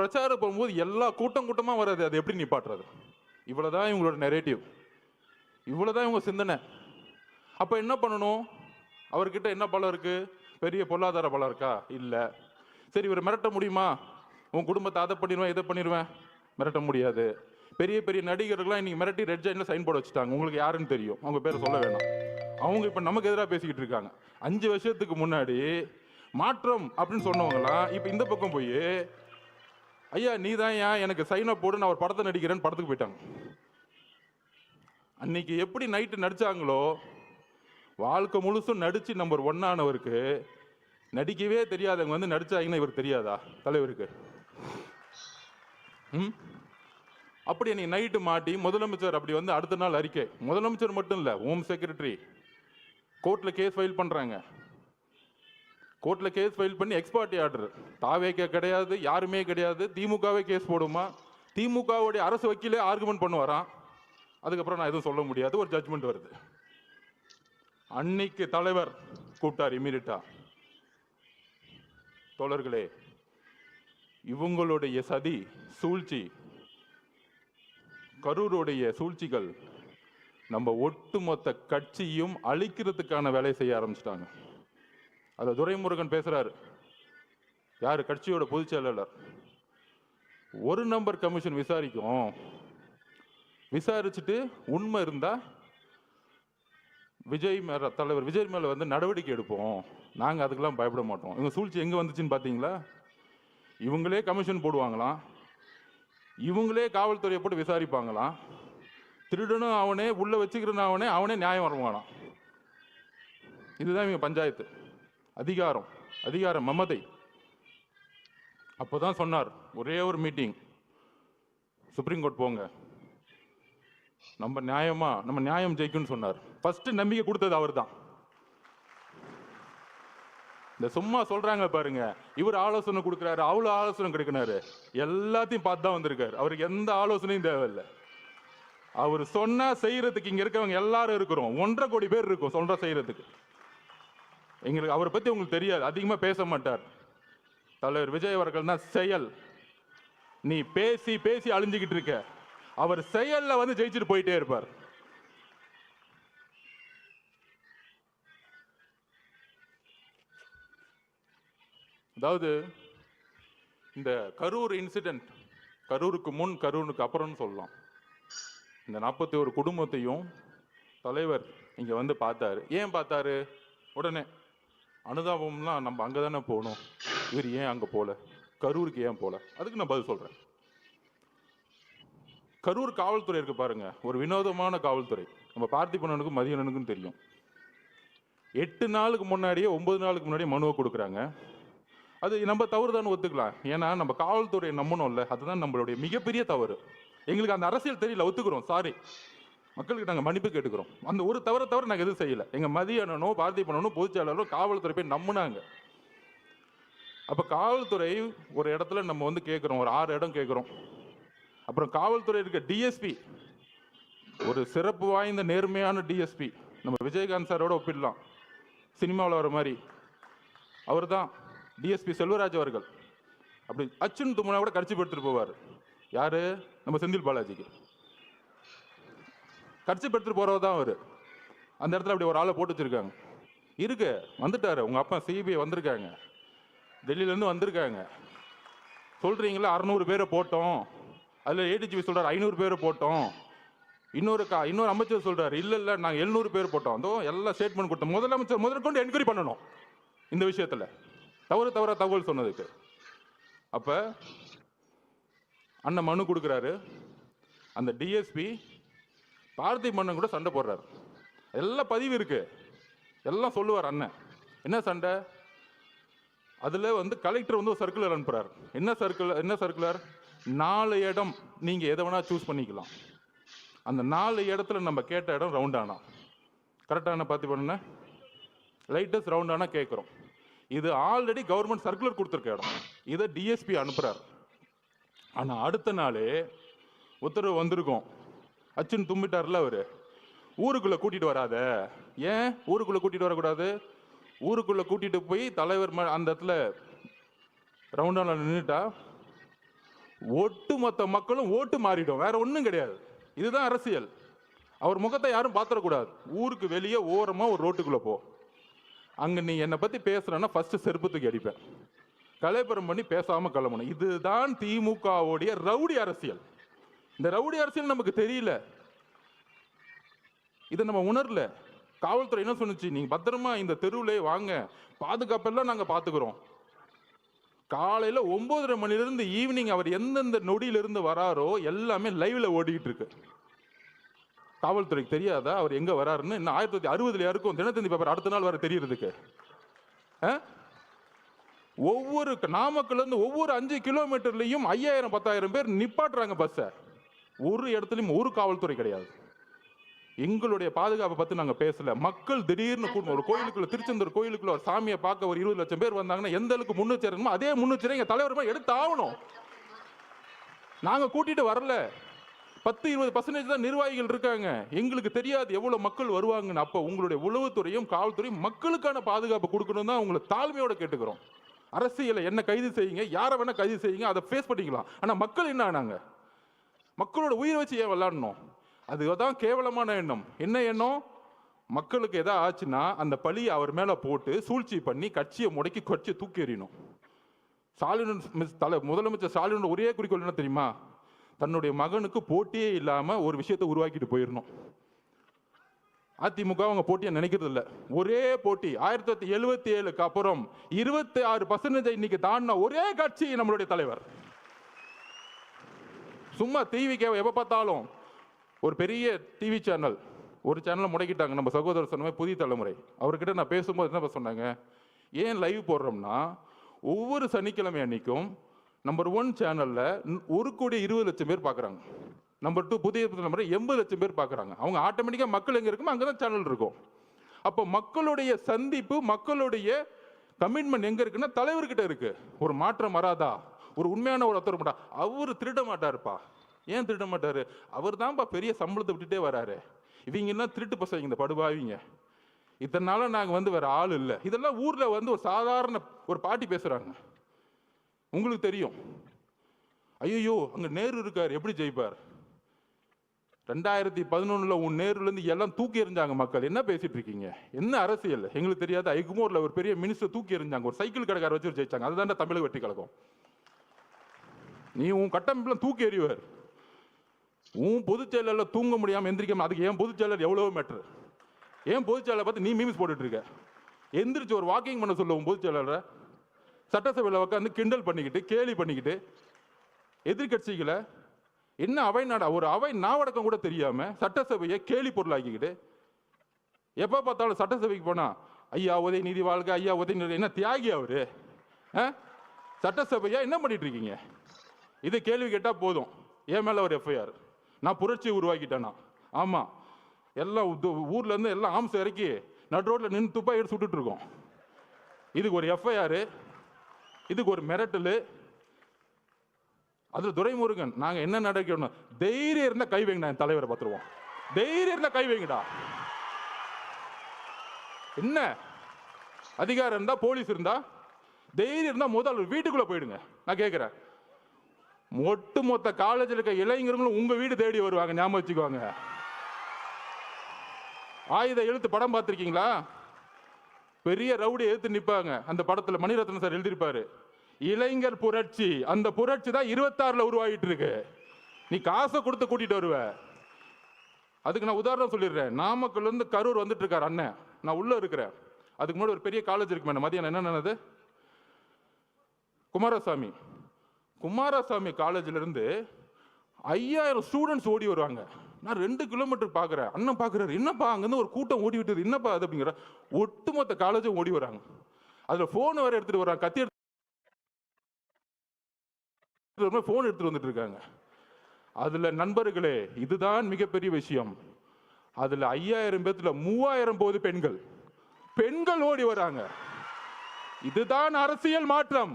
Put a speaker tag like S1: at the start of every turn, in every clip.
S1: பிரச்சாரம் போகும்போது எல்லா கூட்டமாக வராது, அது எப்படி நிப்பாட்டுறது? இவ்வளோதான் இவங்களோட நெரேட்டிவ், இவ்வளோதான் இவங்க சிந்தனை. அப்போ என்ன பண்ணணும்? அவர்கிட்ட என்ன பலம் இருக்குது? பெரிய பொருளாதார பலம் இருக்கா? இல்லை. சரி, இவர் மிரட்ட முடியுமா? உன் குடும்பத்தை அதை பண்ணிடுவேன் இதை பண்ணிடுவேன். மிரட்ட முடியாது. பெரிய பெரிய நடிகர்கள்லாம் இன்னைக்கு மிரட்டி ரெட் ஜாயின்ல சைன் போட வச்சுட்டாங்க. உங்களுக்கு யாருன்னு தெரியும், அவங்க பேரை சொல்ல வேணாம். அவங்க இப்போ நமக்கு எதிராக பேசிக்கிட்டு இருக்காங்க. 5 வருஷத்துக்கு முன்னாடி மாற்றம் அப்படின்னு சொன்னவங்களாம் இப்போ இந்த பக்கம் போய் ஐயா நீ தான் ஏன் எனக்கு சைன் அப் போடு, நான் ஒரு படத்தை நடிக்கிறேன்னு படத்துக்கு போயிட்டாங்க. அன்னைக்கு எப்படி நைட்டு நடிச்சாங்களோ, வாழ்க்கை முழுசும் நடிச்சு நம்பர் 1 ஆனவருக்கு நடிக்கவே தெரியாதவங்க வந்து நடிச்சாங்கன்னா இவருக்கு தெரியாதா தலைவருக்கு? அப்படி நீ நைட்டு மாட்டி முதலமைச்சர் அப்படி வந்து அடுத்த நாள் அறிக்கை, முதலமைச்சர் மட்டும் இல்லை, ஹோம் செக்ரட்டரி கோர்ட்டில் கேஸ் ஃபைல் பண்ணுறாங்க. கோர்ட்டில் கேஸ் ஃபைல் பண்ணி எக்ஸ்பார்ட்டி ஆர்டர். தாவேக்கே கிடையாது, யாருமே கிடையாது, திமுகவே கேஸ் போடுமா? திமுகவுடைய அரசு வக்கீலே ஆர்குமெண்ட் பண்ணுவாராம். அதுக்கப்புறம் நான் எதுவும் சொல்ல முடியாது, ஒரு ஜட்ஜ்மெண்ட் வருது. அன்னைக்கு தலைவர் கூப்பிட்டார் இமீடியட்டா, தோழர்களே இவங்களுடைய சதி சூழ்ச்சி, கரூருடைய சூழ்ச்சிகள் நம்ம ஒட்டுமொத்த கட்சியும் அழிக்கிறதுக்கான வேலையை செய்ய ஆரம்பிச்சிட்டாங்க. அதை துரைமுருகன் பேசுறாரு. யாரு? கட்சியோட பொதுச் செயலாளர். ஒரு நம்பர் கமிஷன் விசாரிக்கும், விசாரிச்சுட்டு உண்மை இருந்தா தலைவர் விஜய் மேல வந்து நடவடிக்கை எடுப்போம். நாங்க அதுக்கெல்லாம் பயப்பட மாட்டோம். இவங்க சூழ்ச்சி எங்க வந்துச்சுன்னு பாத்தீங்களா? இவங்களே கமிஷன் போடுவாங்களாம், இவங்களே காவல்துறையை போட்டு விசாரிப்பாங்களாம், திருடனும் அவனே, உள்ள வச்சுக்கிறனும் அவனே, அவனே நியாயம் வருவானாம். இதுதான் இவங்க பஞ்சாயத்து. அதிகாரம், அதிகாரம் மமதை. அப்போதான் சொன்னார், ஒரே ஒரு மீட்டிங், சுப்ரீம் கோர்ட் போங்க, நம்ம நியாயம் ஜெயிக்கும்னு சொன்னார். ஃபர்ஸ்ட் நம்பிக்கை கொடுத்தது அவர் தான். இந்த சும்மா சொல்றாங்க பாருங்க, இவர் ஆலோசனை கொடுக்குறாரு, அவ்வளோ ஆலோசனை கிடைக்கிறாரு, எல்லாத்தையும் பார்த்து தான் வந்திருக்காரு. அவருக்கு எந்த ஆலோசனையும் தேவையில்லை. அவர் சொன்னா செய்யறதுக்கு இங்க இருக்கவங்க எல்லாரும் இருக்கிறோம், 1.5 கோடி பேர் இருக்கும் சொல்ற செய்யறதுக்கு. எங்களுக்கு அவரை பத்தி உங்களுக்கு தெரியாது, அதிகமா பேச மாட்டார். தலைவர் விஜய் அவர்கள் தான் செயல். நீ பேசி பேசி அழிஞ்சுக்கிட்டு இருக்க, அவர் செயல்ல வந்து ஜெயிச்சுட்டு போயிட்டே இருப்பார். அதாவது இந்த கரூர் இன்சிடென்ட், கரூருக்கு முன் கரூருக்கு அப்புறம்னு சொல்லலாம். இந்த 41 குடும்பத்தையும் தலைவர் இங்க வந்து பார்த்தாரு. ஏன் பார்த்தாரு? உடனே அனுதாபம்லாம் நம்ம அங்கே தானே போகணும், இவர் ஏன் அங்கே போகல, கரூருக்கு ஏன் போகல? அதுக்கு நான் பதில் சொல்கிறேன். கரூர் காவல்துறை இருக்கு பாருங்க, ஒரு வினோதமான காவல்துறை. நம்ம பார்த்திபனுக்கும் மதியனுக்கும் தெரியும். 8 நாளுக்கு முன்னாடியே 9 நாளுக்கு முன்னாடியே மனுவை கொடுக்குறாங்க. அது நம்ம தவறு தான் ஒத்துக்கலாம், ஏன்னா நம்ம காவல்துறையை நம்பணும்ல, அதுதான் நம்மளுடைய மிகப்பெரிய தவறு. எங்களுக்கு அந்த அரசியல் தெரியல, ஒத்துக்கிறோம், சாரி, மக்களுக்கு நாங்கள் மன்னிப்பு கேட்டுக்கிறோம். அந்த ஒரு தவிர நாங்கள் எதுவும் செய்யலை. எங்கள் மதியனோ பார்த்திபனோ பொதுச்செயலாளரோ காவல்துறை போய் நம்பினாங்க. அப்போ காவல்துறை ஒரு இடத்துல நம்ம வந்து கேட்குறோம், ஒரு 6 இடம் கேட்குறோம். அப்புறம் காவல்துறை இருக்க டிஎஸ்பி, ஒரு சிறப்பு வாய்ந்த நேர்மையான டிஎஸ்பி, நம்ம விஜயகாந்த் சாரோட ஒப்பிடலாம், சினிமாவில் வர மாதிரி. அவர் தான் டிஎஸ்பி செல்வராஜ் அவர்கள். அப்படி அச்சுன்னு தும்முனா கூட கர்ச்சிப் எடுத்துட்டு போவார். யாரு? நம்ம செந்தில் பாலாஜிக்கு கர்ச்சிப் எடுத்துட்டு போறவர் தான் அவர். அந்த இடத்துல அப்படி ஒரு ஆளை போட்டு வச்சிருக்காங்க. இருக்கு, வந்துட்டாரு உங்க அப்பா சிபிஐ வந்திருக்காங்க, டெல்லியிலேருந்து வந்திருக்காங்க. சொல்றீங்களா 600 பேரை போட்டோம், அதில் ஏடிஜிபி சொல்றாரு 500 பேரை போட்டோம், இன்னொரு அமைச்சர் சொல்றாரு இல்லை நாங்கள் 700 பேர் போட்டோம். அதோ எல்லாம் ஸ்டேட்மெண்ட் கொடுத்தோம். முதலமைச்சர் முதற்கொண்டு என்கொயரி பண்ணணும் இந்த விஷயத்தில், தகவல் சொன்னதுக்கு. அப்ப அண்ணன் மனு கொடுக்குறாரு. அந்த டிஎஸ்பி பார்த்திபன் கூட சண்டை போடுறாரு. எல்லாம் பதிவு இருக்கு, எல்லாம் சொல்லுவார் அண்ணன். என்ன சண்டை? அதுல வந்து கலெக்டர் வந்து ஒரு சர்க்குலர் அனுப்புறாரு. என்ன சர்க்குலர்? 4 இடம் நீங்க எதை வேணா சூஸ் பண்ணிக்கலாம். அந்த 4 இடத்துல நம்ம கேட்ட இடம் ரவுண்டானா, கரெக்டான பார்த்திபன் லைட்டஸ்ட் ரவுண்டானா கேட்குறோம். இது ஆல்ரெடி கவர்மெண்ட் சர்க்குலர் கொடுத்துருக்க இடம், இதை டிஎஸ்பி அனுப்புறாரு. ஆனா அடுத்த நாளே உத்தரவு வந்திருக்கும், அச்சுன்னு தும்பிட்டார்ல அவரு, ஊருக்குள்ள கூட்டிட்டு வராத. ஏன் ஊருக்குள்ள கூட்டிட்டு வரக்கூடாது? ஊருக்குள்ள கூட்டிட்டு போய் தலைவர் அந்த இடத்துல ரவுண்டான நின்றுட்டா ஒட்டுமொத்த மக்களும் ஓட்டு மாறிடும், வேற ஒன்றும் கிடையாது. இதுதான் அரசியல். அவர் முகத்தை யாரும் பார்த்துடக்கூடாது. ஊருக்கு வெளியே ஓரமா ஒரு ரோட்டுக்குள்ள போ, அங்க நீ என்னை பத்தி பேசுறன்னா ஃபர்ஸ்ட் செருப்பு தூக்கி அடிப்பேன், கலைபுரம் பண்ணி பேசாம கிளம்பணும். இதுதான் திமுகவுடைய ரவுடி அரசியல். இந்த ரவுடி அரசியல் நமக்கு தெரியல, இதை நம்ம உணரல. காவல்துறை என்ன சொன்னுச்சு, நீங்க பத்திரமா இந்த தெருவிலே வாங்க, பாதுகாப்பெல்லாம் நாங்க பாத்துக்கிறோம். காலையில 9:30 மணிலிருந்து ஈவினிங் அவர் எந்தெந்த நொடியிலிருந்து வராரோ எல்லாமே லைவ்ல ஓடிக்கிட்டு இருக்கு. காவல்துறைக்கு தெரியாதா அவர் எங்க வராருன்னு? இன்னும் 1960 யாருக்கும் தினத்தந்தி பேப்பர் அடுத்த நாள் வர தெரியறதுக்கு? ஒவ்வொரு நாமக்கல்ல இருந்து ஒவ்வொரு 5 கிலோமீட்டர்லயும் 5000 10,000 பேர் நிப்பாட்டுறாங்க பஸ்ஸை. ஒரு இடத்துலயும் ஒரு காவல்துறை கிடையாது. எங்களுடைய பாதுகாப்பை பத்தி நாங்க பேசல. மக்கள் திடீர்னு கூட்டம், ஒரு கோயிலுக்குள்ள, திருச்செந்தூர் கோயிலுக்குள்ள ஒரு சாமியை பார்க்க ஒரு 20 லட்சம் பேர் வந்தாங்கன்னா எந்த அளவுக்கு முன்னெச்சரிக்கணுமோ அதே முன்னெச்சரிக்கை எங்க தலைவருமா எடுத்து ஆகணும். நாங்க கூட்டிட்டு வரல, 10-20% தான் நிர்வாகிகள் இருக்காங்க. எங்களுக்கு தெரியாது எவ்வளவு மக்கள் வருவாங்கன்னு. அப்ப உங்களுடைய உளவுத்துறையும் காவல்துறையும் மக்களுக்கான பாதுகாப்பு கொடுக்கணும் தான் உங்களை தாழ்மையோட கேட்டுக்கிறோம். அரசியலை என்ன கைது செய்யுங்க, யாரை வேணா கைது செய்யுங்க, அதை ஃபேஸ் பண்ணிக்கலாம். ஆனா மக்கள் என்ன ஆனாங்க? மக்களோட உயிரை வச்சு ஏன் விளையாடணும்? அதுதான் கேவலமான எண்ணம். என்ன எண்ணம்? மக்களுக்கு எதாவது ஆச்சுன்னா அந்த பழியை அவர் மேல போட்டு சூழ்ச்சி பண்ணி கட்சியை முடக்கி கட்சியை தூக்கி எறியணும். முதலமைச்சர் ஸ்டாலின் ஒரே குறிக்கோள் என்ன தெரியுமா? தன்னுடைய மகனுக்கு போட்டியே இல்லாம ஒரு விஷயத்தை உருவாக்கிட்டு போயிடணும். அதிமுக அவங்க போட்டியை நினைக்கிறது இல்லை. ஒரே போட்டி 1977க்கு அப்புறம் 26% இன்னைக்கு தாண்டின ஒரே கட்சி நம்மளுடைய தலைவர். சும்மா டிவிக்கு எப்ப பார்த்தாலும் ஒரு பெரிய டிவி சேனல், ஒரு சேனலை முடக்கிட்டாங்க. நம்ம சகோதரர் சொன்ன புதிய தலைமுறை, அவர்கிட்ட நான் பேசும்போது என்ன சொன்னாங்க, ஏன் லைவ் போடுறோம்னா ஒவ்வொரு சனிக்கிழமை அன்னைக்கும் நம்பர் 1 சேனல்ல 1,20,00,000 பேர் பார்க்குறாங்க. நம்பர் 2 புதிய தலைமுறை 80,00,000 பேர் பார்க்குறாங்க. அவங்க ஆட்டோமேட்டிக்காக மக்கள் எங்கே இருக்குமோ அங்கே தான் சேனல் இருக்கும். அப்போ மக்களுடைய சந்திப்பு, மக்களுடைய கமிட்மெண்ட் எங்கே இருக்குன்னா தலைவர்கிட்ட இருக்கு. ஒரு மாற்றம் வராதா? ஒரு உண்மையான ஒரு ஒருத்தர் மாட்டா, அவர் திருட மாட்டாருப்பா. ஏன் திருட மாட்டாரு? அவர் தான்ப்பா பெரிய சம்பளத்தை விட்டுட்டே வராரு. இவங்க எல்லாம் திருட்டு பசங்க, இந்த படுபாவிங்க. இத்தனை நாளா நாங்கள் வேற ஆள் இல்லை. இதெல்லாம் ஊர்ல ஒரு சாதாரண ஒரு பாட்டி பேசுறாங்க. உங்களுக்கு தெரியும், ஐயோ அங்க நேரு இருக்காரு, எப்படி ஜெயிப்பார்? 2011 உன் நேருல இருந்து எல்லாம் தூக்கி எறிஞ்சாங்க மக்கள். என்ன பேசிட்டு இருக்கீங்க? என்ன அரசியல் எங்களுக்கு தெரியாது. ஐகுமோர்ல ஒரு பெரிய மினிஸ்டர் தூக்கி எறிஞ்சாங்க, ஒரு சைக்கிள் கடைக்கார வச்சு ஜெயிச்சாங்க. அதுதான் தமிழக வெற்றி கழகம். நீ உன் கட்டமைப்புல தூக்கி எறிவார். உன் பொதுச் செயலர் தூங்க முடியாம எந்திரிக்காம, அதுக்கு ஏன் பொதுச் செயலர் எவ்வளவு மேட்டர்? ஏன் பொதுச் செயலர் பார்த்து நீ மீம்ஸ் போட்டுட்டு இருக்க? எந்திரிச்சு ஒரு வாக்கிங் பண்ண சொல்லுவோம் பொதுச் செயலரை. சட்டசபையில் உட்காந்து கிண்டல் பண்ணிக்கிட்டு கேலி பண்ணிக்கிட்டு எதிர்கட்சிகளை என்ன அவை நாடா, ஒரு அவை நாவடக்கம் கூட தெரியாம சட்டசபையை கேலி பொருளாக்கிக்கிட்டு எப்ப பார்த்தாலும் சட்டசபைக்கு போனா ஐயா உதயநிதி வாழ்க, ஐயா உதயநிதி. என்ன தியாகி அவரு? சட்டசபையா என்ன பண்ணிட்டு இருக்கீங்க? இது கேள்வி கேட்டா போதும், என் மேல ஒரு எஃப்ஐஆர், நான் புரட்சி உருவாக்கிட்டேனா? ஆமா, எல்லாம் ஊர்ல இருந்து எல்லாம் ஆம்ஸ் இறக்கி நடு ரோட்ல நின்று துப்பாக்கி எடுத்து சுட்டுட்டு இருக்கோம். இதுக்கு ஒரு எஃப்ஐஆர், இதுக்கு ஒரு மிரட்டல். அதுல துரைமுருகன் நாங்க என்ன நடக்கணும், தைரியம் இருந்தா கை வைங்கடா, என் தலைவரை பார்த்துருவோம். தைரியம் இருந்தா கை வைங்கடா. என்ன அதிகாரம் இருந்தா, போலீஸ் இருந்தா, தைரியம் இருந்தா முதல் வீட்டுக்குள்ள போயிடுங்க. நான் கேட்கிறேன், ஒட்டுமொத்த காலேஜில் இருக்க இளைஞர்களும் உங்க வீடு தேடி வருவாங்க, ஞாபகம் வச்சுக்குவாங்க. ஆயுத எழுத்து படம் பார்த்திருக்கீங்களா? பெரிய ரவுடி எழுத்து நிற்பாங்க. அந்த படத்துல மணிரத்னம் சார் எழுதியிருப்பாரு, இளைஞர் புரட்சி. அந்த புரட்சி தான் 26ல உருவாகிட்டு இருக்கு. நீ காசை கொடுத்து கூட்டிட்டு வருவ. அதுக்கு நான் உதாரணம் சொல்லிடுறேன். நாமக்கல்ல இருந்து கரூர் வந்துட்டு இருக்காரு அண்ணன், நான் உள்ள இருக்கிறேன். அதுக்கு முன்னாடி ஒரு பெரிய காலேஜ் இருக்கு மேடம், மதியானம் என்ன நடந்தது? குமாரசாமி காலேஜ்ல இருந்து 5000 ஸ்டூடெண்ட்ஸ் ஓடி வருவாங்க. நான் 2 கிலோமீட்டர் பாக்குறேன். அண்ணன் பாக்குறாரு, என்னப்பா அங்கிருந்து ஒரு கூட்டம் ஓடி விட்டுது, என்னப்பா அது அப்படிங்கிற. ஒட்டுமொத்த காலேஜும் ஓடி வராங்க. அதுல போன் வேற எடுத்துட்டு வராங்க, கத்தி போன் எடுத்துட்டு வந்துட்டு இருக்காங்க. அதுல நண்பர்களே, இதுதான் மிகப்பெரிய விஷயம். அதுல 5000 பேத்துல 3000 போது பெண்கள் ஓடி வராங்க. இதுதான் அரசியல் மாற்றம்.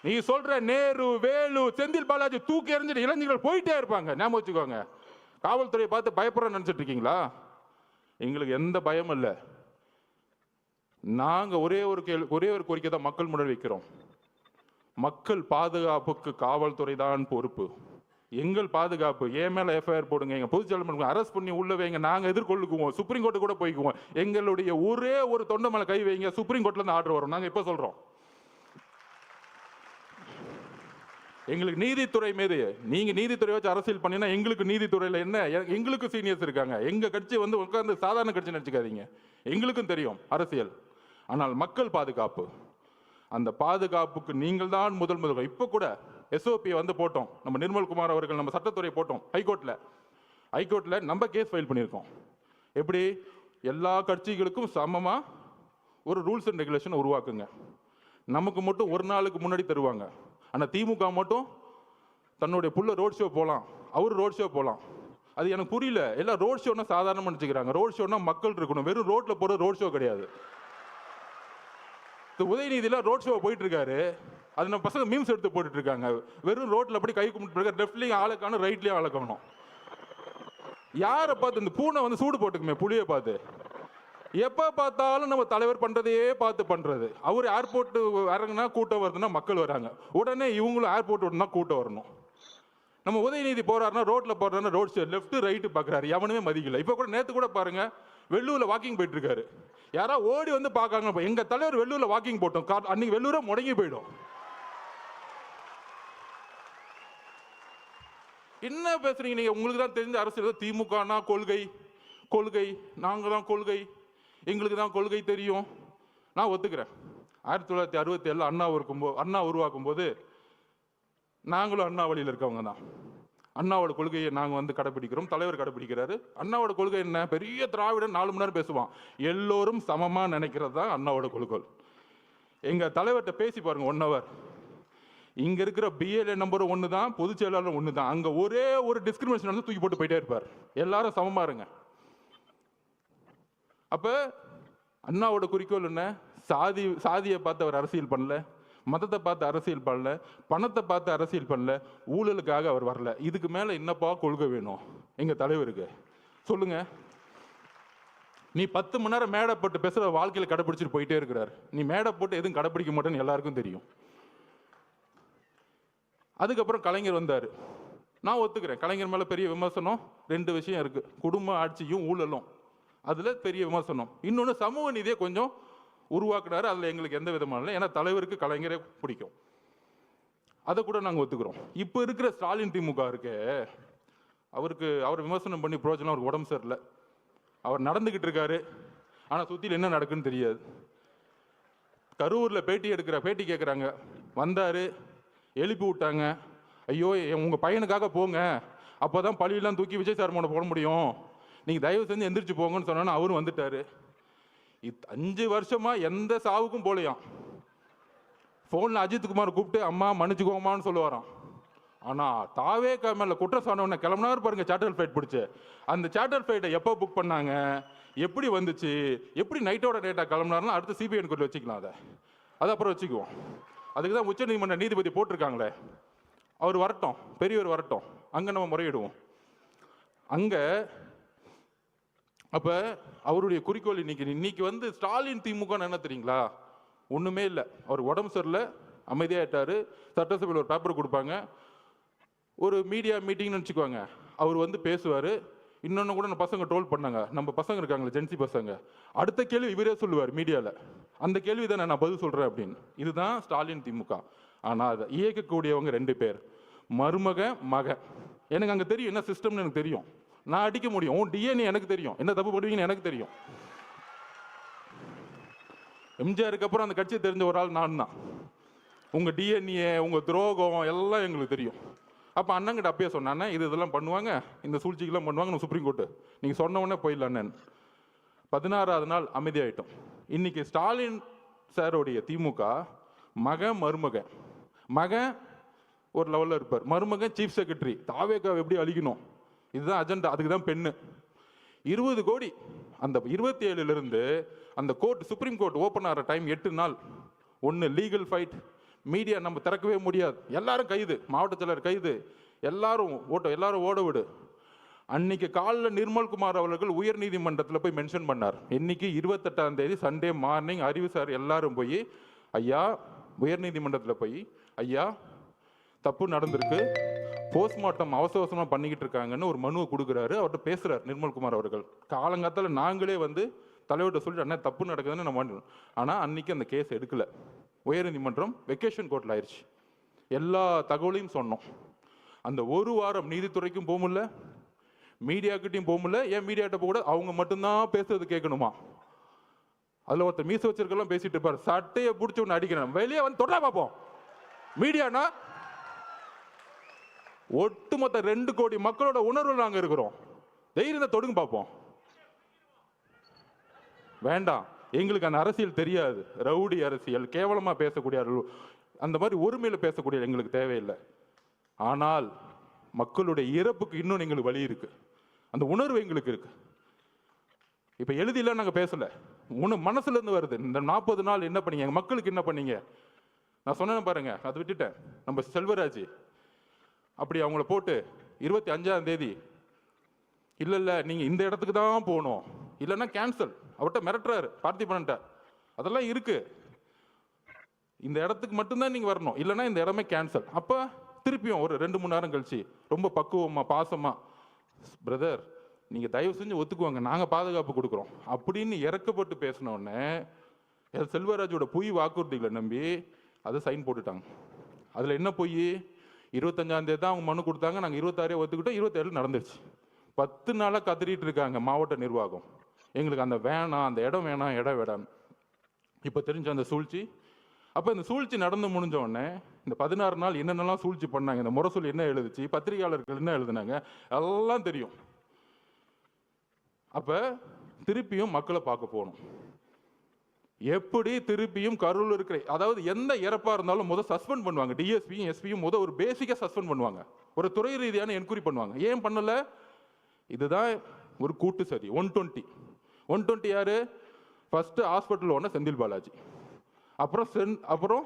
S1: நீ சொல்ற நேரு, வேலு, செந்தில் பாலாஜி தூக்கி எறிஞ்சிட்டு இளைஞர்கள் போயிட்டே இருப்பாங்க. ஞாபகம் வச்சுக்கோங்க. காவல்துறையை பார்த்து பயப்படுற நினைச்சிட்டு இருக்கீங்களா? எங்களுக்கு எந்த பயமும் இல்லை. நாங்க ஒரே ஒரு கோரிக்கை தான் மக்கள் முன்னாடி வைக்கிறோம். மக்கள் பாதுகாப்புக்கு காவல்துறை தான் பொறுப்பு. எங்கள் பாதுகாப்பு, என் மேல எஃப்ஐஆர் போடுங்க, எங்க பொதுச்செயலாளர் அரெஸ்ட் பண்ணி உள்ள வைங்க, நாங்க எதிர்கொள்ளுக்குவோம், சுப்ரீம் கோர்ட்டு கூட போய்க்குவோம், எங்களுடைய ஒரே ஒரு தொண்டை மேல கை வைங்க, சுப்ரீம் கோர்ட்ல இருந்து ஆர்டர் வரும். நாங்க இப்ப சொல்றோம், எங்களுக்கு நீதித்துறை மீது, நீங்க நீதித்துறை வச்சு அரசியல் பண்ணினா எங்களுக்கு நீதித்துறையில என்ன, எங்களுக்கு சீனியர்ஸ் இருக்காங்க. எங்க கட்சி வந்து உட்கார்ந்து சாதாரண கட்சி நினைச்சுக்காதீங்க, எங்களுக்கும் தெரியும் அரசியல். ஆனால் மக்கள் பாதுகாப்பு, அந்த பாதுகாப்புக்கு நீங்கள் தான் முதல். இப்ப கூட எஸ்ஓபி வந்து போட்டோம், நம்ம நிர்மல்குமார் அவர்கள் நம்ம சட்டத்துறை போட்டோம் ஹைகோர்ட்ல நம்ம கேஸ் ஃபைல் பண்ணியிருக்கோம். எப்படி எல்லா கட்சிகளுக்கும் சமமா ஒரு ரூல்ஸ் அண்ட் ரெகுலேஷன் உருவாக்குங்க. நமக்கு மட்டும் ஒரு நாளுக்கு முன்னாடி தருவாங்க. ஆனால் திமுக மட்டும் தன்னுடைய புள்ள ரோட் ஷோ போகலாம், அவர் ரோட் ஷோ போகலாம். அது எனக்கு புரியல. எல்லாம் ரோட் ஷோன்னா சாதாரணமாக நினச்சிக்கிறாங்க. ரோட் ஷோன்னா மக்கள் இருக்கணும், வெறும் ரோட்டில் போகிற ரோட் ஷோ கிடையாது. உதயநிதியில் ரோட் ஷோ போயிட்டு இருக்காரு, அது நம்ம பசங்க மீம்ஸ் எடுத்து போட்டுட்டு இருக்காங்க. வெறும் ரோட்டில் அப்படி கை கும்பிட்டு லெஃப்ட்லேயும் ஆளை காணும், ரைட்லேயும் ஆளை காணும். யாரை பார்த்து இந்த பூனை வந்து சூடு போட்டுக்குமே புளியை பார்த்து, எப்போ பார்த்தாலும் நம்ம தலைவர் பண்ணுறதையே பார்த்து பண்ணுறது. அவர் ஏர்போர்ட்டு இறங்குனா கூட்டம் வருதுன்னா மக்கள் வராங்க, உடனே இவங்களும் ஏர்போர்ட் விட்டுனா கூட்டம் வரணும். நம்ம உதயநிதி போறாருன்னா ரோட்டில் போறாருன்னா ரோட் சைடு லெஃப்ட் ரைட்டு பார்க்குறாரு, எவனுமே மதிக்கல. இப்போ கூட நேற்று கூட பாருங்க, வெள்ளூரில் வாக்கிங் போயிட்டு இருக்காரு, யாரா ஓடி வந்து பார்க்காங்க. எங்க தலைவர் வெள்ளூரில் வாக்கிங் போட்டோம், அன்னைக்கு வெள்ளூரை முடங்கி போயிடும். என்ன பேசுறீங்க நீங்க? உங்களுக்கு தான் தெரிஞ்ச அரசியல். திமுகனா கொள்கை, நாங்க தான் கொள்கை, எங்களுக்கு தான் கொள்கை தெரியும். நான் ஒத்துக்கிறேன். 1967 அண்ணா உருவாக்கும் போது நாங்களும் அண்ணா வழியில் இருக்கவங்க தான். அண்ணாவோட கொள்கையை நாங்கள் வந்து கடைப்பிடிக்கிறோம், தலைவர் கடைப்பிடிக்கிறாரு. அண்ணாவோட கொள்கை என்ன? பெரிய திராவிடன் 4 மணி நேரம் பேசுவான், எல்லோரும் சமமாக நினைக்கிறது தான் அண்ணாவோட கொள்கை. எங்கள் தலைவர்கிட்ட பேசி பாருங்க 1 hour. இங்கே இருக்கிற பிஎல்ஏ நம்பர் 1 தான், பொதுச் செயலாளர் 1 தான். அங்கே ஒரே ஒரு டிஸ்கிரிமினேஷன் வந்து தூக்கி போட்டு போயிட்டே இருப்பார். எல்லாரும் சமமாக இருங்க. அப்போ அண்ணாவோட குறிக்கோள் என்ன? சாதியை பார்த்து அவர் அரசியல் பண்ணல, மதத்தை பார்த்து அரசியல் பண்ணல, பணத்தை பார்த்து அரசியல் பண்ணல, ஊழலுக்காக அவர் வரல. இதுக்கு மேலே என்னப்பா கொள்கை வேணும் எங்கள் தலைவருக்கு? சொல்லுங்க. நீ 10 மணி நேரம் மேடை போட்டு பேசுகிற வாழ்க்கையில் கடைப்பிடிச்சிட்டு போயிட்டே இருக்கிறார். நீ மேடை போட்டு எதுவும் கடைப்பிடிக்க மாட்டேன்னு எல்லாருக்கும் தெரியும். அதுக்கப்புறம் கலைஞர் வந்தார். நான் ஒத்துக்கிறேன், கலைஞர் மேலே பெரிய விமர்சனம் 2 விஷயம் இருக்குது. குடும்ப ஆட்சியும் ஊழலும், அதில் பெரிய விமர்சனம். இன்னொன்று சமூக நீதியை கொஞ்சம் உருவாக்குனாரு, அதில் எங்களுக்கு எந்த விதமான இல்லை. ஏன்னா தலைவருக்கு கலைஞரே பிடிக்கும், அதை கூட நாங்கள் ஒத்துக்கிறோம். இப்போ இருக்கிற ஸ்டாலின் திமுக இருக்கு, அவர் விமர்சனம் பண்ணி பிரோஜனம். அவருக்கு உடம்பு சரியில்லை, அவர் நடந்துக்கிட்டு இருக்காரு, ஆனால் சுற்றியில் என்ன நடக்குன்னு தெரியாது. கரூரில் பேட்டி கேட்குறாங்க, வந்தார், எழுப்பி விட்டாங்க. ஐயோ உங்கள் பையனுக்காக போங்க, அப்போ தான் பழியெல்லாம் தூக்கி விஜய் சார் மேலே போட முடியும், நீங்கள் தயவு செஞ்சு எந்திரிச்சு போங்கன்னு சொன்னா அவரும் வந்துட்டாரு. 5 வருஷமா எந்த சாவுக்கும் போலையாம். ஃபோனில் அஜித்குமார் கூப்பிட்டு அம்மா மன்னிச்சுக்கோமான்னு சொல்லுவாராம். ஆனால் தாவேகா மேலே குற்றம் சொன்னவன கிளம்புனாரு பாருங்க, சார்ட்டர் ஃப்ளைட் பிடிச்சி. அந்த சார்ட்டர் ஃப்ளைட்டை எப்போ புக் பண்ணாங்க, எப்படி வந்துச்சு, எப்படி நைட்டோட நைட்டாக கிளம்புனாருன்னா அடுத்து சிபிஐ என்கொயரி வச்சுக்கலாம். அதை அப்புறம் வச்சுக்குவோம். அதுக்கு தான் உச்சநீதிமன்ற நீதிபதி போட்டிருக்காங்களே, அவர் வரட்டும், பெரியவர் வரட்டும், அங்கே நம்ம முறையிடுவோம். அங்கே அப்போ அவருடைய குறிக்கோள் இன்னைக்கு வந்து ஸ்டாலின் திமுக என்ன தெரியுங்களா? ஒன்றுமே இல்லை. அவர் உடம்பு சரியில்லை, அமைதியாகிட்டார். சட்டசபையில் ஒரு பேப்பர் கொடுப்பாங்க, ஒரு மீடியா மீட்டிங்னு வச்சுக்குவாங்க, அவர் வந்து பேசுவார். இன்னொன்று கூட நம்ம பசங்க ட்ரோல் பண்ணாங்க, நம்ம பசங்க இருக்காங்களே ஜென்சி பசங்க, அடுத்த கேள்வி இவரே சொல்லுவார் மீடியாவில், அந்த கேள்வி தான் நான் பதில் சொல்கிறேன் அப்படின்னு. இதுதான் ஸ்டாலின் திமுக. ஆனால் அதை இயக்கக்கூடியவங்க 2 பேர், மருமக மக. எனக்கு அங்கே தெரியும் என்ன சிஸ்டம்னு எனக்கு தெரியும், நான் அடிக்க முடியும். உன் டிஎன்ஏ எனக்கு தெரியும், என்ன தப்பு பண்ணுவீங்கன்னு எனக்கு தெரியும். எம்ஜிஆருக்கு அப்புறம் அந்த கட்சியை தெரிஞ்ச ஒரு ஆள் நான் தான். உங்கள் டிஎன்ஏ, உங்கள் துரோகம் எல்லாம் எங்களுக்கு தெரியும். அப்போ அண்ணங்கிட்ட அப்பயே சொன்னானே, இதெல்லாம் பண்ணுவாங்க, இந்த சூழ்ச்சிக்கெல்லாம் பண்ணுவாங்க, சுப்ரீம் கோர்ட்டு நீங்கள் சொன்ன உடனே போயிடலான்னு. 16வது நாள் அமைதியாயிட்டோம். இன்னைக்கு ஸ்டாலின் சாரோடைய திமுக மருமகன், மகன் ஒரு லெவலில் இருப்பார், மருமகன் சீஃப் செக்ரட்டரி. தாவேக்காவை எப்படி அழிக்கணும், இதுதான் அஜெண்டா. அதுக்கு தான் பெண்ணு 20 கோடி. அந்த 27லிருந்து அந்த கோர்ட், சுப்ரீம் கோர்ட் ஓப்பன் ஆகிற டைம் 8 நாள். ஒன்று லீகல் ஃபைட், மீடியா நம்ம திறக்கவே முடியாது, எல்லாரும் கைது, மாவட்ட செயலர் கைது, எல்லாரும் ஓட விடு. அன்னைக்கு காலையில் நிர்மல்குமார் அவர்கள் உயர் நீதிமன்றத்தில் போய் மென்ஷன் பண்ணார். இன்னைக்கு 28ஆம் தேதி சண்டே மார்னிங் அறிவு சார் எல்லாரும் போய் ஐயா உயர் நீதிமன்றத்தில் போய் ஐயா தப்பு நடந்திருக்கு, போஸ்ட்மார்ட்டம் அவசர அவசரமாக பண்ணிக்கிட்டு இருக்காங்கன்னு ஒரு மனுவை கொடுக்குறாரு. அவர்கிட்ட பேசுகிறார் நிர்மல்குமார் அவர்கள். காலங்காலத்தில் நாங்களே வந்து தலைவர்கிட்ட சொல்லிட்டு அண்ணா தப்பு நடக்குதுன்னு நம்ம. ஆனால் அன்னைக்கு அந்த கேஸ் எடுக்கலை. உயர்நீதிமன்றம் வெக்கேஷன் கோர்ட்டில் ஆயிடுச்சு. எல்லா தகவலையும் சொன்னோம். அந்த ஒரு வாரம் நீதித்துறைக்கும் போக முடியல, மீடியாக்கிட்டையும் போக முடியல. ஏன் மீடியாட்ட போக கூட அவங்க மட்டும்தான் பேசுறது கேட்கணுமா? அதில் ஒருத்தர் மீச வச்சிருக்கலாம் பேசிட்டு இருப்பார், சட்டையை பிடிச்சி ஒன்று அடிக்கணும், வெளியே வந்து தொடர பார்ப்போம். மீடியானா ஒட்டுமொத்த 2 கோடி மக்களோட உணர்வு நாங்கள் இருக்கிறோம். தைரியத்தை தொடுங்க பார்ப்போம். வேண்டாம், எங்களுக்கு அந்த அரசியல் தெரியாது. ரவுடி அரசியல், கேவலமாக பேசக்கூடிய அந்த மாதிரி ஒருமையில் பேசக்கூடிய எங்களுக்கு தேவையில்லை. ஆனால் மக்களுடைய இறப்புக்கு இன்னும் எங்களுக்கு வழி இருக்கு, அந்த உணர்வு எங்களுக்கு இருக்கு. இப்போ எழுதிலாம் நாங்கள் பேசலை, மனசுல இருந்து வருது. இந்த 40 நாள் என்ன பண்ணீங்க, எங்கள் மக்களுக்கு என்ன பண்ணீங்க? நான் சொன்னேன் பாருங்க, அதை விட்டுட்டேன். நம்ம செல்வராஜ் அப்படி அவங்கள போட்டு 25ஆம் தேதி இல்லை நீங்கள் இந்த இடத்துக்கு தான் போகணும், இல்லைன்னா கேன்சல், அவர்கிட்ட மிரட்டுறாரு பார்த்திபன்ட்ட. அதெல்லாம் இருக்கு, இந்த இடத்துக்கு மட்டும்தான் நீங்கள் வரணும், இல்லைன்னா இந்த இடமே கேன்சல். அப்போ திருப்பியும் ஒரு 2-3 நேரம் கழிச்சு ரொம்ப பக்குவமாக பாசமாக, பிரதர் நீங்கள் தயவு செஞ்சு ஒத்துக்குவாங்க, நாங்கள் பாதுகாப்பு கொடுக்குறோம் அப்படின்னு இறக்கப்பட்டு பேசினோடனே செல்வராஜோட பொய் வாக்குறுதிகளை நம்பி அதை சைன் போட்டுட்டாங்க. அதில் என்ன பொய்? 25ஆம் தேதி தான் அவங்க மனு கொடுத்தாங்க, நாங்கள் 26 ஒத்துக்கிட்டோம், 27 நடந்துருச்சு. 10 நாளாக கத்திரிட்டு இருக்காங்க மாவட்ட நிர்வாகம், எங்களுக்கு அந்த வேணாம், அந்த இடம் வேணாம், இடம் வேணாம். இப்போ தெரிஞ்ச அந்த சூழ்ச்சி. அப்போ இந்த சூழ்ச்சி நடந்து முடிஞ்ச உடனே இந்த 16 நாள் என்னென்னலாம் சூழ்ச்சி பண்ணாங்க, இந்த முரசொலி என்ன எழுதுச்சு, பத்திரிகையாளர்கள் என்ன எழுதுனாங்க, எல்லாம் தெரியும். அப்போ திருப்பியும் மக்களை பார்க்க போகணும். எப்படி திருப்பியும் கரூரில் இருக்கிற, அதாவது எந்த இறப்பாக இருந்தாலும் முதல் சஸ்பெண்ட் பண்ணுவாங்க. டிஎஸ்பியும் எஸ்பியும் முதல் ஒரு பேசிக்காக சஸ்பெண்ட் பண்ணுவாங்க, ஒரு துறை ரீதியான என்கொயரி பண்ணுவாங்க. ஏன் பண்ணலை? இதுதான் ஒரு கூட்டு சதி. 120 யாரு? ஃபர்ஸ்ட் ஹாஸ்பிட்டல் ஒன்று செந்தில் பாலாஜி, அப்புறம்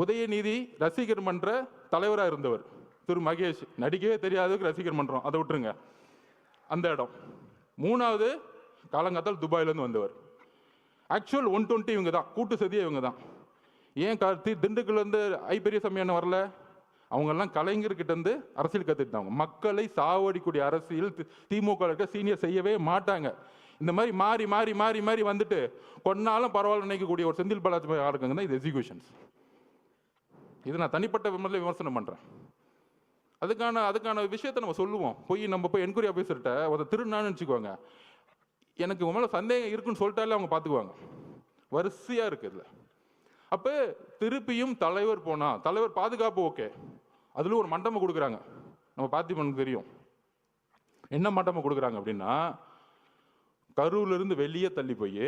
S1: உதயநிதி ரசிகர் மன்ற தலைவராக இருந்தவர் திரு மகேஷ், நடிக்கவே தெரியாததுக்கு ரசிகர் மன்றம், அதை விட்டுருங்க அந்த இடம். 3வது காலங்காத்தால் துபாயிலேருந்து வந்தவர். ஆக்சுவல் 120 இவங்க தான், கூட்டு சதியே இவங்க தான். ஏன் திண்டுக்கல்லேருந்து பெரியசாமி அண்ணன் வரல? அவங்கெல்லாம் கலைஞர்கிட்ட இருந்து அரசியல் கற்றுக்கிட்டாங்க. மக்களை சாவடிக்கூடிய அரசியல் திமுக சீனியர் செய்யவே மாட்டாங்க. இந்த மாதிரி மாறி மாறி மாறி மாறி வந்துட்டு கொன்னாலும் பரவாயில்ல நினைக்கக்கூடிய ஒரு செந்தில் பாலாஜி ஆளுங்க தான் இது எக்ஸிகியூஷன்ஸ். இது நான் தனிப்பட்ட விமர்சனம் பண்ணுறேன். அதுக்கான விஷயத்தை நம்ம சொல்லுவோம். நம்ம போய் என்கொயரி ஆஃபீஸர்கிட்ட ஒரு திருநான்னு வச்சுக்குவாங்க, எனக்கு உங்க மேலே சந்தேகம் இருக்குன்னு சொல்லிட்டாலே அவங்க பார்த்துக்குவாங்க. வரிசையாக இருக்குதுல. அப்போ திருப்பியும் தலைவர் போனால், தலைவர் பாதுகாப்பு ஓகே, அதில் ஒரு மண்டபம் கொடுக்குறாங்க. நம்ம பார்த்திபனுக்கு தெரியும் என்ன மண்டபம் கொடுக்குறாங்க அப்படின்னா, கரூர்லேருந்து வெளியே தள்ளி போய்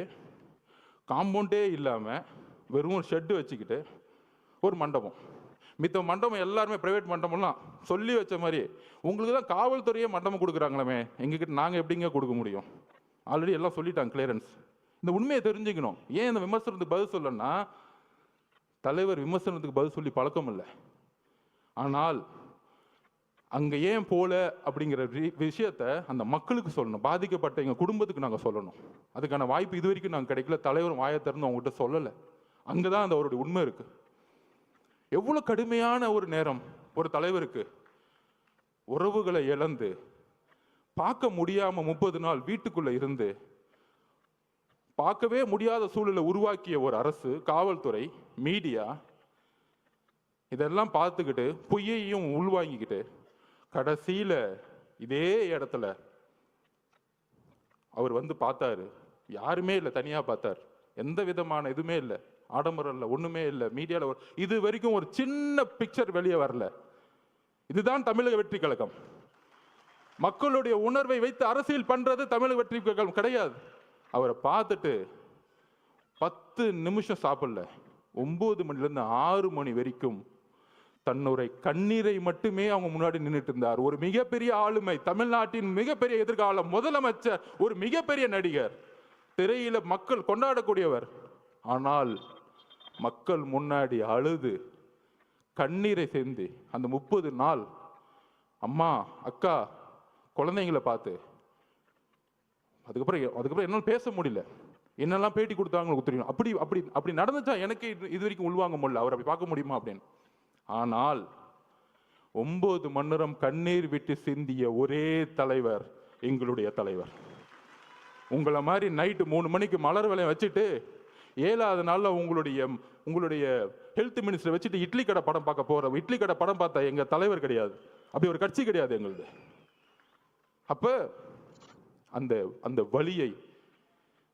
S1: காம்பவுண்டே இல்லாமல் வெறும் ஒரு ஷெட்டு வச்சுக்கிட்டு ஒரு மண்டபம். மித்த மண்டபம் எல்லாருமே ப்ரைவேட் மண்டபம்லாம் சொல்லி வச்ச மாதிரி, உங்களுக்கு தான் காவல்துறையே மண்டபம் கொடுக்குறாங்களாமே, எங்ககிட்ட நாங்கள் எப்படிங்க கொடுக்க முடியும்? ஆல்ரெடி எல்லாம் சொல்லிட்டாங்க, கிளியரன்ஸ். இந்த உண்மையை தெரிஞ்சுக்கணும். ஏன் இந்த விமர்சனத்துக்கு பதில் சொல்லணும்னா, தலைவர் விமர்சனத்துக்கு பதில் சொல்லி பழக்கம் இல்லை. ஆனால் அங்கே ஏன் போல அப்படிங்கிற விஷயத்த அந்த மக்களுக்கு சொல்லணும், பாதிக்கப்பட்ட எங்கள் குடும்பத்துக்கு நாங்கள் சொல்லணும். அதுக்கான வாய்ப்பு இது வரைக்கும் நாங்கள் கிடைக்கல. தலைவர் வாயை திறந்து அவங்ககிட்ட சொல்லலை. அங்கே தான் அந்த அவருடைய உண்மை இருக்கு. எவ்வளோ கடுமையான ஒரு நேரம் ஒரு தலைவருக்கு, உறவுகளை இழந்து பார்க்க முடியாம 30 நாள் வீட்டுக்குள்ள இருந்து பார்க்கவே முடியாத சூழலை உருவாக்கிய ஒரு அரசு, காவல்துறை, மீடியா இதெல்லாம் பார்த்துக்கிட்டு பொய்யையும் உள்வாங்கிக்கிட்டு கடைசியில இதே இடத்துல அவர் வந்து பார்த்தாரு. யாருமே இல்லை, தனியா பார்த்தார். எந்த விதமான இதுவுமே இல்லை, ஆடம்பரம் இல்லை, ஒண்ணுமே இல்லை. மீடியாவில் இது வரைக்கும் ஒரு சின்ன பிக்சர் வெளியே வரல. இதுதான் தமிழக வெற்றி கழகம். மக்களுடைய உணர்வை வைத்து அரசியல் பண்றது தமிழக வெற்றி கழகம் கிடையாது. அவரை பார்த்துட்டு 10 நிமிஷம் சாப்பிடல, 9 மணிலேருந்து 6 மணி வரைக்கும் தன்னுடைய கண்ணீரை மட்டுமே அவங்க முன்னாடி நின்றுட்டு இருந்தார். ஒரு மிகப்பெரிய ஆளுமை, தமிழ்நாட்டின் மிகப்பெரிய எதிர்காலம், முதலமைச்சர், ஒரு மிகப்பெரிய நடிகர், திரையில மக்கள் கொண்டாடக்கூடியவர். ஆனால் மக்கள் முன்னாடி அழுது கண்ணீரை சேர்ந்து அந்த 30 நாள் அம்மா, அக்கா, குழந்தைங்களை பார்த்து அதுக்கப்புறம் என்னால் பேச முடியல. என்னெல்லாம் பேட்டி கொடுத்தாங்க தெரியும். அப்படி அப்படி அப்படி நடந்துச்சா எனக்கு இது வரைக்கும் உள்வாங்க முடியல. அவர் அப்படி பார்க்க முடியுமா அப்படின்னு. ஆனால் 9 மணி நேரம் கண்ணீர் விட்டு சிந்திய ஒரே தலைவர் எங்களுடைய தலைவர். உங்களை மாதிரி நைட்டு 3 மணிக்கு மலர் விலையை வச்சுட்டு 7வது நாள்ல உங்களுடைய ஹெல்த் மினிஸ்டர் வச்சுட்டு இட்லி கடை படம் பார்க்க போற, இட்லி கடை படம் பார்த்தா எங்க தலைவர் கிடையாது. அப்படி ஒரு கட்சி கிடையாது எங்களுது. அப்ப அந்த அந்த வலியை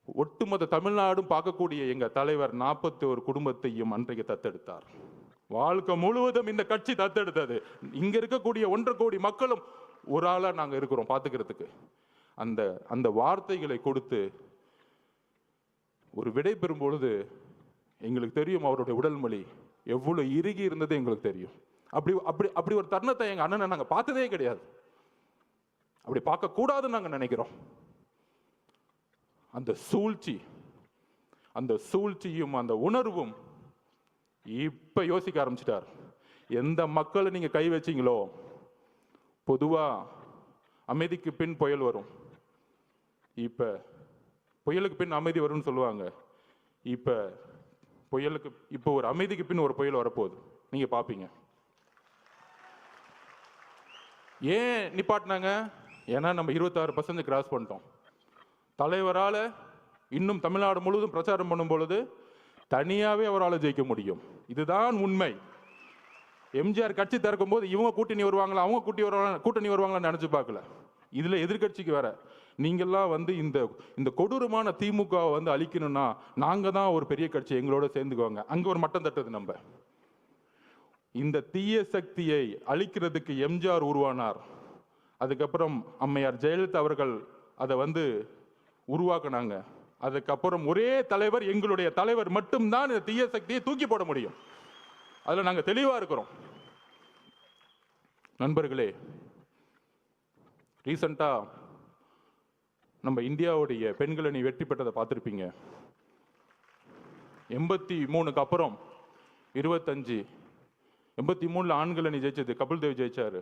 S1: ஒட்டுமொத்த தமிழ்நாடும் பார்க்கக்கூடிய எங்க தலைவர் 41 குடும்பத்தையும் அன்றைக்கு தத்தெடுத்தார். வாழ்க்கை முழுவதும் இந்த கட்சி தத்தெடுத்தது. இங்க இருக்கக்கூடிய 1.5 கோடி மக்களும் ஒரு ஆளா நாங்க இருக்கிறோம் பார்த்துக்கிறதுக்கு. அந்த அந்த வார்த்தைகளை கொடுத்து ஒரு விடை பெறும் பொழுது எங்களுக்கு தெரியும் அவருடைய உடல் மொழி எவ்வளவு இறுகி இருந்தது எங்களுக்கு தெரியும். அப்படி அப்படி அப்படி ஒரு தருணத்தை எங்க அண்ணனை நாங்க பார்த்ததே கிடையாது. அப்படி பார்க்க கூடாதுன்னு நாங்க நினைக்கிறோம். அந்த சூழ்ச்சியும் அந்த உணர்வும் இப்ப யோசிக்க ஆரம்பிச்சிட்டார். எந்த மக்களை நீங்க கை வச்சீங்களோ, பொதுவா அமைதிக்கு பின் புயல் வரும், இப்ப புயலுக்கு பின் அமைதி வரும்னு சொல்லுவாங்க. இப்ப ஒரு அமைதிக்கு பின் ஒரு புயல் வரப்போகுது, நீங்க பாப்பீங்க. ஏன் நிப்பாட்டினாங்க? ஏன்னா நம்ம 26% கிராஸ் பண்ணிட்டோம். தலைவரால இன்னும் தமிழ்நாடு முழுவதும் பிரச்சாரம் பண்ணும் பொழுது தனியாவே அவரால் ஜெயிக்க முடியும். இதுதான் உண்மை. எம்ஜிஆர் கட்சி திறக்கும் போது இவங்க கூட்டணி வருவாங்களா, அவங்க கூட்டணி வருவாங்களான்னு நினைச்சு பார்க்கல. இதுல எதிர்கட்சிக்கு வேற நீங்கெல்லாம் இந்த கொடூரமான திமுக அழிக்கணும்னா நாங்க தான் ஒரு பெரிய கட்சி, எங்களோட சேர்ந்துக்குவாங்க. அங்க ஒரு மட்டம் தட்டுது. நம்ம இந்த தீய சக்தியை அழிக்கிறதுக்கு எம்ஜிஆர் உருவானார். அதுக்கப்புறம் அம்மையார் ஜெயலலிதா அவர்கள் அதை உருவாக்குனாங்க. அதுக்கப்புறம் ஒரே தலைவர், எங்களுடைய தலைவர் மட்டும்தான் இந்த தீய சக்தியை தூக்கி போட முடியும். அதுல நாங்க தெளிவா இருக்கிறோம். நண்பர்களே, ரீசெண்டா நம்ம இந்தியாவுடைய பெண்கள் அணி வெற்றி பெற்றதை பார்த்துருப்பீங்க. 83க்கு அப்புறம் 25, 83ல ஆண்கள் அணி ஜெயிச்சது கபில் தேவ் ஜெயிச்சாரு.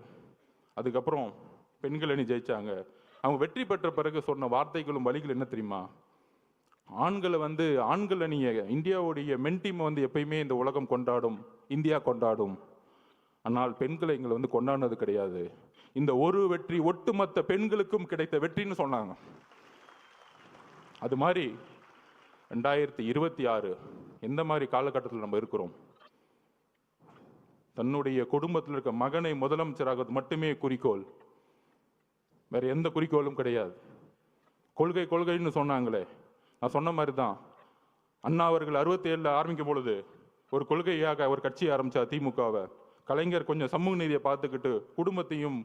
S1: அதுக்கப்புறம் பெண்கள் அணி ஜெயிச்சாங்க. அவங்க வெற்றி பெற்ற பிறகு சொன்ன வார்த்தைகளும் வழிகள் என்ன தெரியுமா? ஆண்கள் அணியை, இந்தியாவுடைய மென் டீம் எப்பயுமே இந்த உலகம் கொண்டாடும், இந்தியா கொண்டாடும். ஆனால் பெண்களை எங்களை கொண்டாடினது கிடையாது. இந்த ஒரு வெற்றி ஒட்டுமொத்த பெண்களுக்கும் கிடைத்த வெற்றின்னு சொன்னாங்க. அது மாதிரி 2026 எந்த மாதிரி காலகட்டத்தில் நம்ம இருக்கிறோம்? தன்னுடைய குடும்பத்தில் இருக்க மகனை முதலமைச்சராக மட்டுமே குறிக்கோள், வேற எந்த குறிக்கோளும் கிடையாது. கொள்கைன்னு சொன்னாங்களே, நான் சொன்ன மாதிரி தான். அண்ணா அவர்கள் 67ல் ஆரம்பிக்கும் பொழுது ஒரு கொள்கையாக ஒரு கட்சி ஆரம்பிச்சா திமுகவை. கலைஞர் கொஞ்சம் சமூக நீதியை பார்த்துக்கிட்டு குடும்பத்தையும்